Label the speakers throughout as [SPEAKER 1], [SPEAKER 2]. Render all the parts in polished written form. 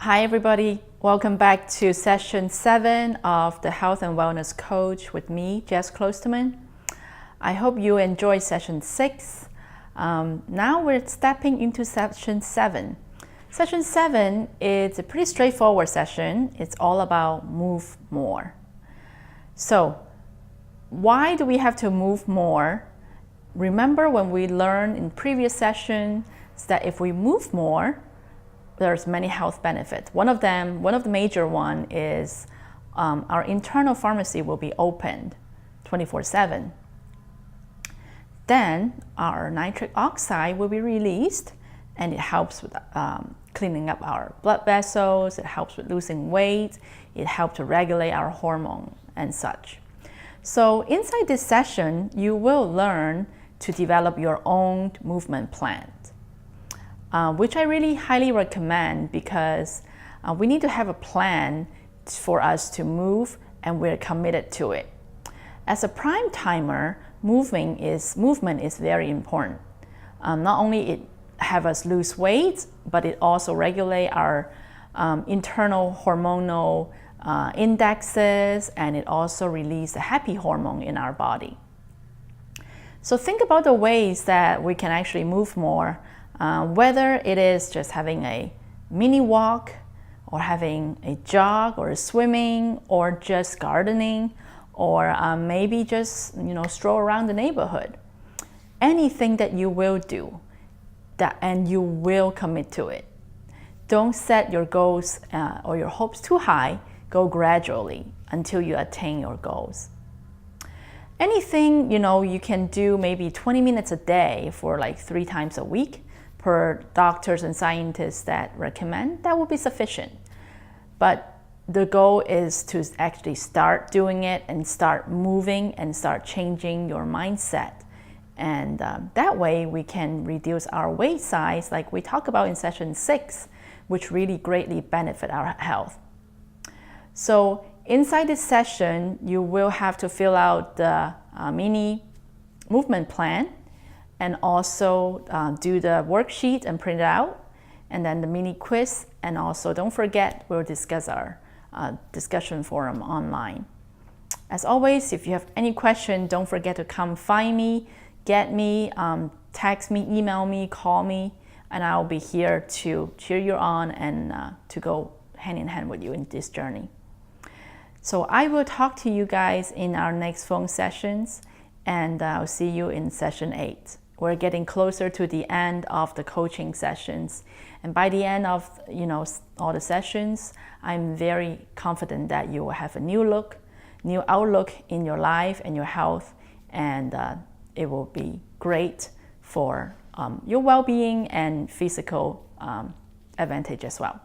[SPEAKER 1] Hi everybody, welcome back to session 7 of the Health and Wellness Coach with me, Jess Kloosterman. I hope you enjoyed session 6. Now we're stepping into session 7. Session 7 is a pretty straightforward session. It's all about move more. So why do we have to move more? Remember when we learned in previous sessions that if we move more, there's many health benefits. One of the major one is our internal pharmacy will be opened 24/7. Then our nitric oxide will be released, and it helps with cleaning up our blood vessels. It helps with losing weight. It helps to regulate our hormone and such. So inside this session, you will learn to develop your own movement plan. Which I really highly recommend because we need to have a plan for us to move, and we're committed to it. As a prime timer, movement is very important. Not only it have us lose weight, but it also regulate our internal hormonal indexes, and it also release the happy hormone in our body. So think about the ways that we can actually move more. Whether it is just having a mini walk, or having a jog, or swimming, or just gardening, or maybe just stroll around the neighborhood. Anything that you will do, and you will commit to it. Don't set your goals or your hopes too high. Go gradually until you attain your goals. Anything you can do maybe 20 minutes a day for like 3 times a week. Per doctors and scientists that recommend, that will be sufficient. But the goal is to actually start doing it and start moving and start changing your mindset. And that way we can reduce our weight size like we talked about in session 6, which really greatly benefit our health. So inside this session, you will have to fill out the mini movement plan, and also do the worksheet and print it out, and then the mini quiz, and also don't forget we'll discuss our discussion forum online. As always, if you have any question, don't forget to come find me, get me, text me, email me, call me, and I'll be here to cheer you on and to go hand in hand with you in this journey. So I will talk to you guys in our next phone sessions, and I'll see you in session 8. We're getting closer to the end of the coaching sessions. And by the end of all the sessions, I'm very confident that you will have a new outlook in your life and your health, and it will be great for your well-being and physical advantage as well.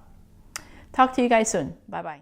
[SPEAKER 1] Talk to you guys soon. Bye-bye.